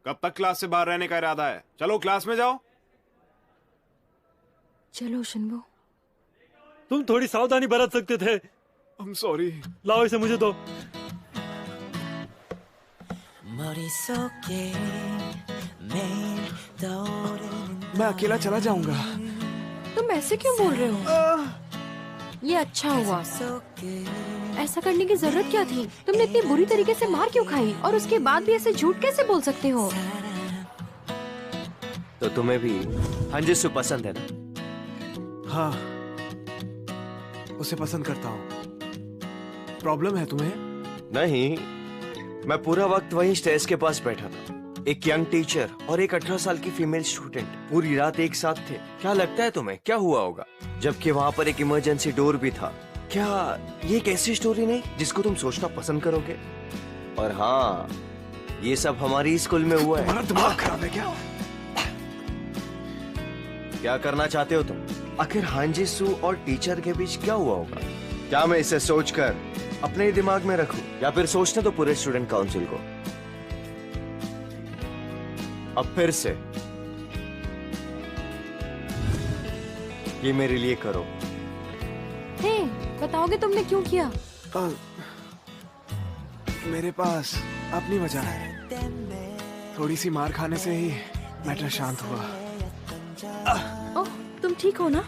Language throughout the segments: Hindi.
कब तक क्लास से बाहर रहने का इरादा है? चलो क्लास में जाओ। चलो शिन्बो। तुम थोड़ी सावधानी बरत सकते थे। I'm sorry। लाओ इसे मुझे दो। मैं अकेला चला जाऊंगा। तुम ऐसे क्यों बोल रहे हो? ये अच्छा हुआ। ऐसा करने की जरूरत क्या थी? तुमने इतनी बुरी तरीके से मार क्यों खाई? और उसके बाद भी ऐसे झूठ कैसे बोल सकते हो? तो तुम्हें भी हांजिसू पसंद है ना? हाँ, उसे पसंद करता हूँ। प्रॉब्लम है तुम्हें? नहीं, मैं पूरा वक्त वहीं स्टेज के पास बैठा था। एक यंग टीचर और एक 18 साल की फीमेल स्टूडेंट पूरी रात एक साथ थे। क्या लगता है तुम्हें क्या हुआ होगा? जबकि वहाँ पर एक इमरजेंसी डोर भी था। क्या ये एक ऐसी स्टोरी नहीं जिसको तुम सोचना पसंद करोगे? और हाँ, ये सब हमारी स्कूल में हुआ है। तुम्हारा दिमाग खराब है क्या? क्या करना चाहते हो तुम? आखिर हांजिसू और टीचर के बीच क्या हुआ होगा? क्या मैं इसे सोचकर अपने ही दिमाग में रखूं, या फिर सोचने तो पूरे स्टूडेंट काउंसिल को? अब फिर से ये मेरे लिए करो। हे, बताओगे तुमने क्यों किया? मेरे पास अपनी वजह है। थोड़ी सी मार खाने से ही मैटर शांत हुआ। ओह, तुम ठीक हो ना?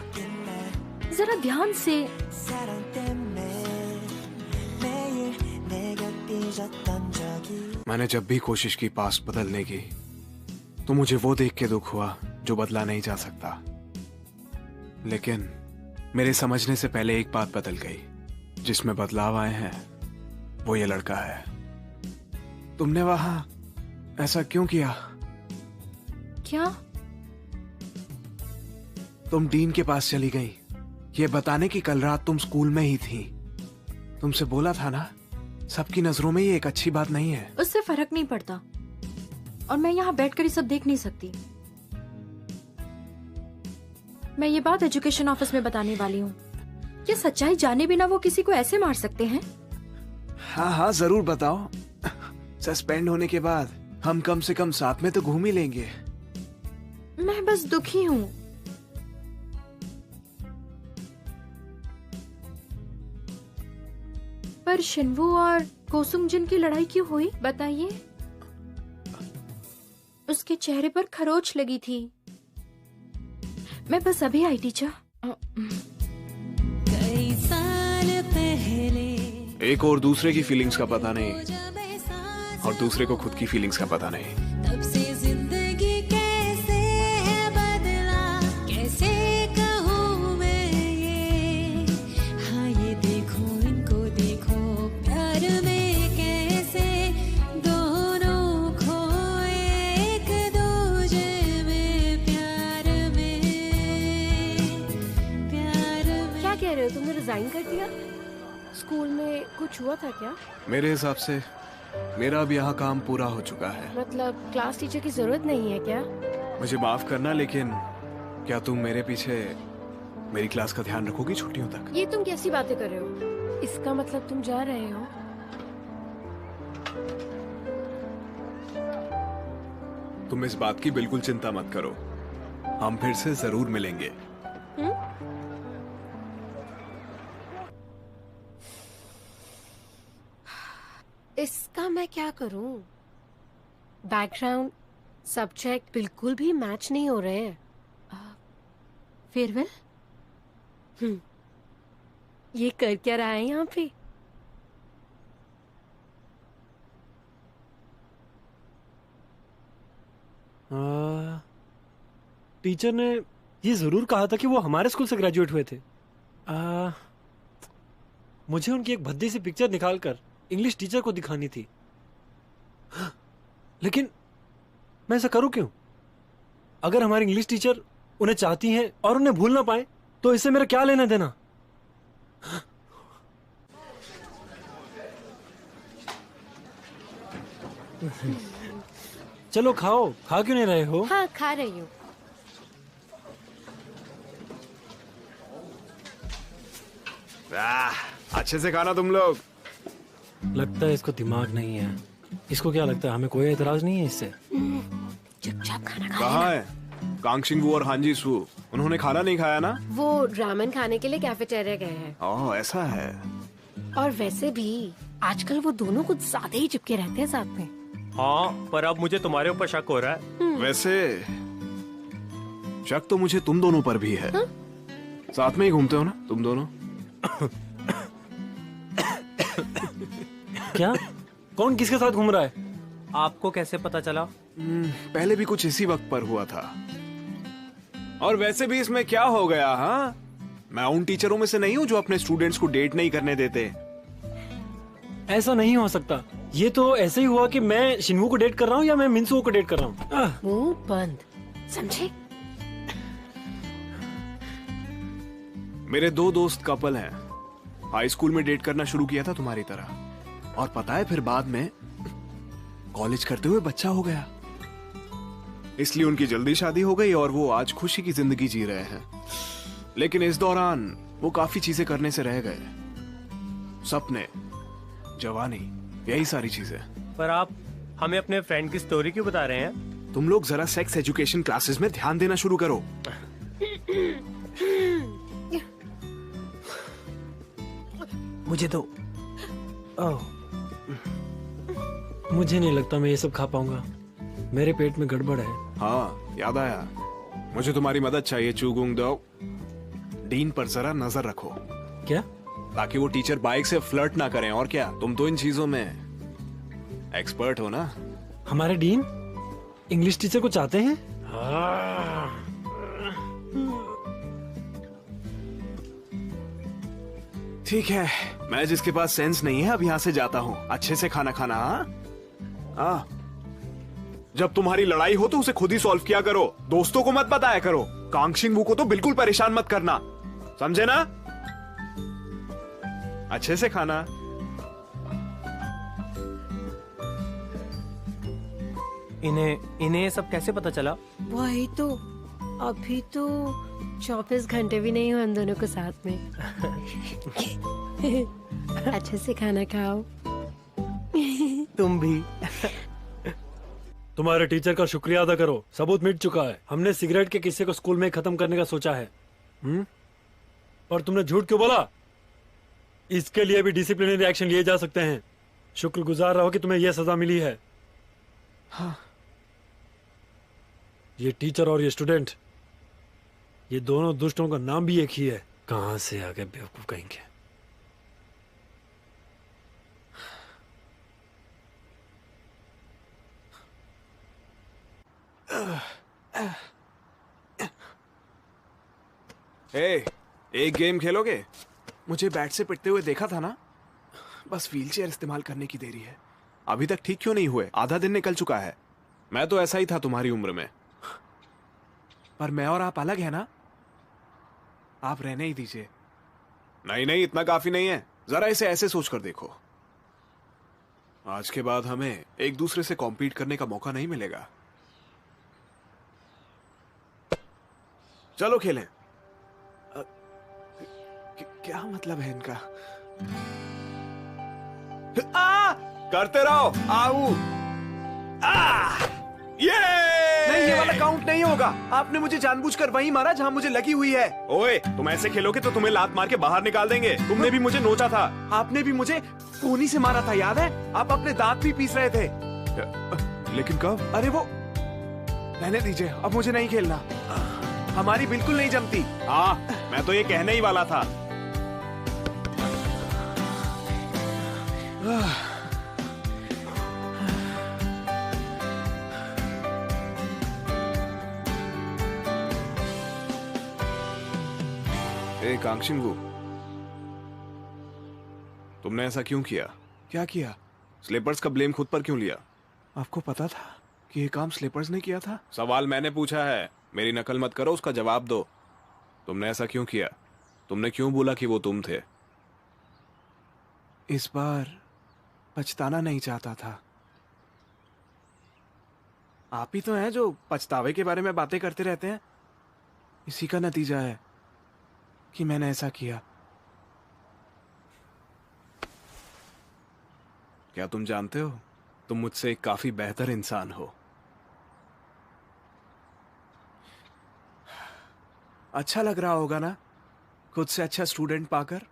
जरा ध्यान से। मैंने जब भी कोशिश की पास्ट बदलने की, तो मुझे वो देख के दुख हुआ जो बदला नहीं जा सकता। लेकिन मेरे समझने से पहले एक बात बदल गई। जिसमें बदलाव आए हैं वो ये लड़का है। तुमने वहां ऐसा क्यों किया? क्या? तुम डीन के पास चली गई ये बताने की कल रात तुम स्कूल में ही थी। तुमसे बोला था ना, सबकी नजरों में ये एक अच्छी बात नहीं है। उससे फर्क नहीं पड़ता, और मैं यहाँ बैठकर ये सब देख नहीं सकती। मैं ये बात एजुकेशन ऑफिस में बताने वाली हूँ। ये सच्चाई जाने बिना वो किसी को ऐसे मार सकते हैं? हाँ हाँ जरूर बताओ। सस्पेंड होने के बाद हम कम से कम साथ में तो घूम ही लेंगे। मैं बस दुखी हूँ। पर शिन्वू और कोसुंगजिन की लड़ाई क्यों हुई बताइए? उसके चेहरे पर खरोच लगी थी। मैं बस अभी आई टीचर। कई साल पहले एक और दूसरे की फीलिंग्स का पता नहीं, और दूसरे को खुद की फीलिंग्स का पता नहीं। तब से जिंदगी कैसे है बदला, कैसे कहूँ मैं ये। हाँ ये देखो इनको देखो, प्यार में कैसे दोनों खोए एक दूजे में, प्यार में, प्यार में। क्या कह रहे हो? तुमने रिजाइन कर दिया? स्कूल में कुछ हुआ था क्या? मेरे हिसाब से मेरा अब यहाँ काम पूरा हो चुका है। मतलब क्लास टीचर की जरूरत नहीं है क्या? मुझे माफ करना, लेकिन क्या तुम मेरे पीछे मेरी क्लास का ध्यान रखोगी छुट्टियों तक? ये तुम कैसी बातें कर रहे हो? इसका मतलब तुम जा रहे हो? तुम इस बात की बिल्कुल चिंता मत करो, हम फिर से जरूर मिलेंगे। इसका मैं क्या करूं? बैकग्राउंड सब्जेक्ट बिल्कुल भी मैच नहीं हो रहे हैं। फेयरवेल? ये कर क्या रहा है यहाँ पे? टीचर ने ये जरूर कहा था कि वो हमारे स्कूल से ग्रेजुएट हुए थे। मुझे उनकी एक भद्दी सी पिक्चर निकालकर इंग्लिश टीचर को दिखानी थी। लेकिन मैं ऐसा करूं क्यों? अगर हमारी इंग्लिश टीचर उन्हें चाहती हैं और उन्हें भूल ना पाए, तो इससे मेरा क्या लेना देना? चलो खाओ। खा क्यों नहीं रहे हो? हाँ खा रही हूँ। अच्छे से खाना तुम लोग। लगता है इसको दिमाग नहीं है। इसको क्या लगता है हमें कोई एतराज नहीं है इससे? चुपचाप खाना खा कहाँ लेना। है कांगशिंग वू और हांजी सू? उन्होंने खाना नहीं खाया ना? वो रामेन खाने के लिए कैफेटेरिया गए हैं। ओह ऐसा है। और वैसे भी आजकल वो दोनों कुछ ज्यादा ही चिपके रहते हैं साथ में। हाँ, पर अब मुझे तुम्हारे ऊपर शक हो रहा है। वैसे शक तो मुझे तुम दोनों पर भी है। साथ में ही घूमते हो ना तुम दोनों? क्या? कौन किसके साथ घूम रहा है? आपको कैसे पता चला? पहले भी कुछ इसी वक्त पर हुआ था। और वैसे भी इसमें क्या हो गया? हाँ, मैं उन टीचरों में से नहीं हूँ जो अपने स्टूडेंट्स को डेट नहीं करने देते। ऐसा नहीं हो सकता। ये तो ऐसे ही हुआ कि मैं शिनवू को डेट कर रहा हूँ या मैं मिनसू को डेट कर रहा हूँ। मुंह बंद, समझे? मेरे दो दोस्त कपल हैं। हाई स्कूल में डेट करना शुरू किया था तुम्हारी तरह, और पता है फिर बाद में कॉलेज करते हुए बच्चा हो गया। इसलिए उनकी जल्दी शादी हो गई और वो आज खुशी की जिंदगी जी रहे हैं। लेकिन इस दौरान वो काफी चीजें करने से रह गए। सपने, जवानी, यही सारी चीजें। पर आप हमें अपने फ्रेंड की स्टोरी क्यों बता रहे हैं? तुम लोग जरा सेक्स एजुकेशन क्लासेस में ध्यान देना शुरू करो। मुझे दो। ओह, मुझे नहीं लगता मैं ये सब खा पाऊंगा। मेरे पेट में गड़बड़ है। हाँ, याद आया, मुझे तुम्हारी मदद चाहिए चूगुंग दो। डीन पर जरा नजर रखो, क्या? ताकि वो टीचर बाइक से फ्लर्ट ना करें। और क्या, तुम तो इन चीजों में एक्सपर्ट हो ना। हमारे डीन इंग्लिश टीचर को चाहते हैं? ठीक है, मैं जिसके पास सेंस नहीं है अब यहाँ से जाता हूँ। अच्छे से खाना खाना। हाँ, जब तुम्हारी लड़ाई हो तो उसे खुद ही सॉल्व किया करो, दोस्तों को मत बताया करो। कांगशिंग वू को तो बिल्कुल परेशान मत करना, समझे ना? अच्छे से खाना। इन्हें ये सब कैसे पता चला? वही तो, अभी तो 24 घंटे भी नहीं हुए हम दोनों को साथ में। अच्छे से खाना खाओ। तुम भी। तुम्हारे टीचर का शुक्रिया अदा करो, सबूत मिट चुका है। हमने सिगरेट के किस्से को स्कूल में ही खत्म करने का सोचा है। और तुमने झूठ क्यों बोला? इसके लिए भी डिसिप्लिनरी एक्शन लिए जा सकते हैं। शुक्रगुजार रहो कि तुम्हें यह सजा मिली है। हाँ। ये टीचर और ये स्टूडेंट, ये दोनों दुष्टों का नाम भी एक ही है। कहां से आ गए बेवकूफ कहेंगे। एक गेम खेलोगे? मुझे बैट से पिटते हुए देखा था ना? बस व्हीलचेयर इस्तेमाल करने की देरी है। अभी तक ठीक क्यों नहीं हुए? आधा दिन निकल चुका है। मैं तो ऐसा ही था तुम्हारी उम्र में। पर मैं और आप अलग है ना? आप रहने ही दीजिए। नहीं नहीं, इतना काफी नहीं है। जरा इसे ऐसे सोच कर देखो, आज के बाद हमें एक दूसरे से कॉम्पीट करने का मौका नहीं मिलेगा। चलो खेलें। क्या मतलब है इनका? करते रहो। आओ। ये नहीं, ये वाला काउंट नहीं होगा। आपने मुझे जानबूझकर वहीं मारा जहां मुझे लगी हुई है। ओए, तुम ऐसे खेलोगे तो तुम्हें लात मार के बाहर निकाल देंगे। तुमने भी मुझे नोचा था। आपने भी मुझे कोहनी से मारा था, याद है? आप अपने दांत भी पीस रहे थे। लेकिन कब? अरे वो, रहने दीजिए, अब मुझे नहीं खेलना। हमारी बिल्कुल नहीं जमती। हाँ, मैं तो ये कहने ही वाला था। कांगशिंग वू, तुमने ऐसा क्यों किया? क्या किया? स्लीपर्स का ब्लेम खुद पर क्यों लिया? आपको पता था कि ये काम स्लीपर्स ने किया था? सवाल मैंने पूछा है, मेरी नकल मत करो, उसका जवाब दो। तुमने ऐसा क्यों किया? तुमने क्यों बोला कि वो तुम थे? इस बार पछताना नहीं चाहता था। आप ही तो हैं जो पछतावे के बारे में बातें करते रहते हैं। इसी का नतीजा है कि मैंने ऐसा किया। क्या तुम जानते हो तुम मुझसे एक काफी बेहतर इंसान हो। अच्छा लग रहा होगा ना खुद से अच्छा स्टूडेंट पाकर?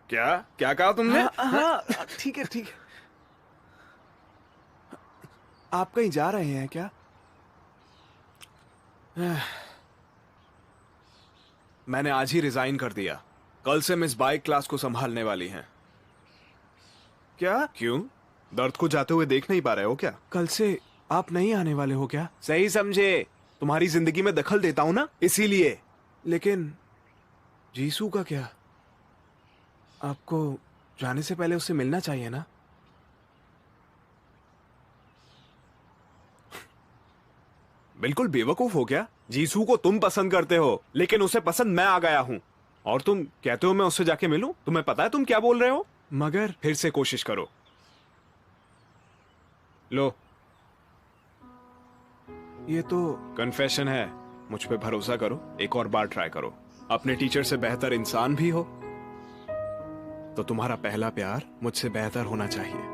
क्या क्या कहा तुमने? हाँ, ठीक है ठीक है। आप कहीं जा रहे हैं क्या? मैंने आज ही रिजाइन कर दिया। कल से मिस बाइक क्लास को संभालने वाली हैं। क्या? क्यों? दर्द को जाते हुए देख नहीं पा रहे हो क्या? कल से आप नहीं आने वाले हो क्या? सही समझे, तुम्हारी जिंदगी में दखल देता हूं ना, इसीलिए। लेकिन जीसू का क्या? आपको जाने से पहले उससे मिलना चाहिए ना? बिल्कुल बेवकूफ हो क्या? जीसू को तुम पसंद करते हो, लेकिन उसे पसंद मैं आ गया हूं। और तुम कहते हो मैं उससे जाके मिलूं? तुम्हें पता है तुम क्या बोल रहे हो? मगर फिर से कोशिश करो। लो, ये तो कन्फेशन है। मुझ पे भरोसा करो, एक और बार ट्राई करो। अपने टीचर से बेहतर इंसान भी हो तो तुम्हारा पहला प्यार मुझसे बेहतर होना चाहिए।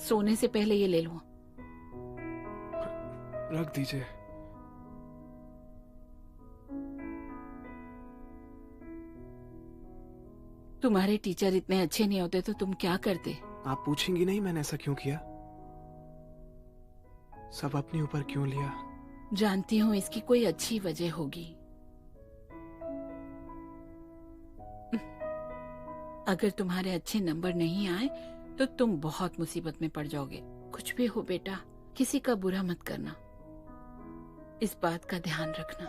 सोने से पहले ये ले लो। रख दीजिए। तुम्हारे टीचर इतने अच्छे नहीं होते तो तुम क्या करते? आप पूछेंगी नहीं मैंने ऐसा क्यों किया? सब अपने ऊपर क्यों लिया? जानती हूँ इसकी कोई अच्छी वजह होगी। अगर तुम्हारे अच्छे नंबर नहीं आए तो तुम बहुत मुसीबत में पड़ जाओगे। कुछ भी हो बेटा, किसी का बुरा मत करना, इस बात का ध्यान रखना।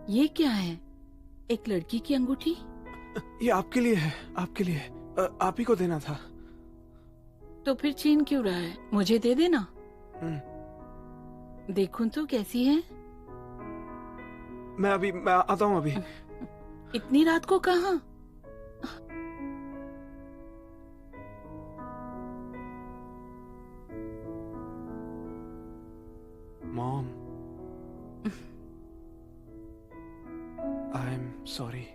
ये क्या है? एक लड़की की अंगूठी? ये आपके लिए है, आपके लिए। आप ही को देना था। तो फिर छीन क्यों रहा है? मुझे दे देना। देखूं तो कैसी है? मैं आता हूँ अभी। इतनी रात को कहाँ? Mom, I am sorry.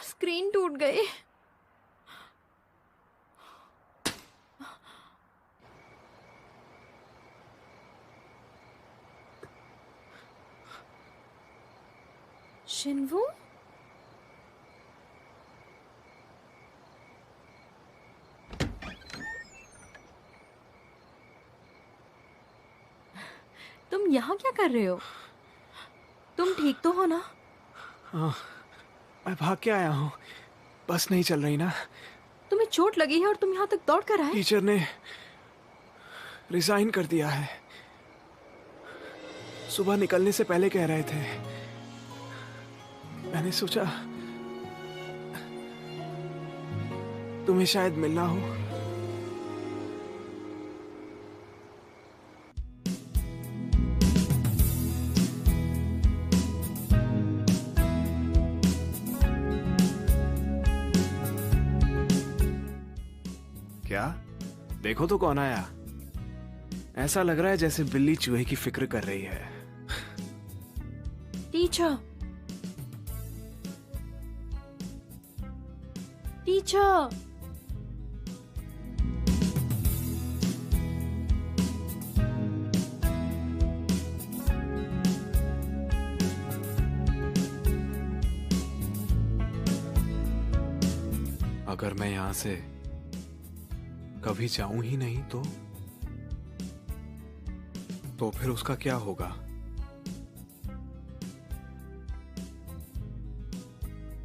Screen टूट गई। शिनवू, तुम यहाँ क्या कर रहे हो? तुम ठीक तो हो ना? हाँ, मैं भाग के आया हूँ। बस नहीं चल रही ना। तुम्हें चोट लगी है और तुम यहाँ तक दौड़ कर आए? टीचर ने रिजाइन कर दिया है। सुबह निकलने से पहले कह रहे थे। मैंने सोचा तुम्हें शायद मिलना हो। क्या? देखो तो कौन आया। ऐसा लग रहा है जैसे बिल्ली चूहे की फिक्र कर रही है। टीचर, टीचर, अगर मैं यहां से कभी जाऊं ही नहीं तो फिर उसका क्या होगा?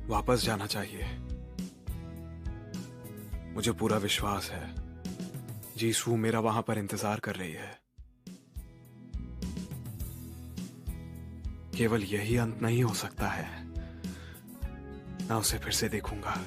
वापस जाना चाहिए। मुझे पूरा विश्वास है जीसू मेरा वहां पर इंतजार कर रही है। केवल यही अंत नहीं हो सकता है। मैं उसे फिर से देखूंगा।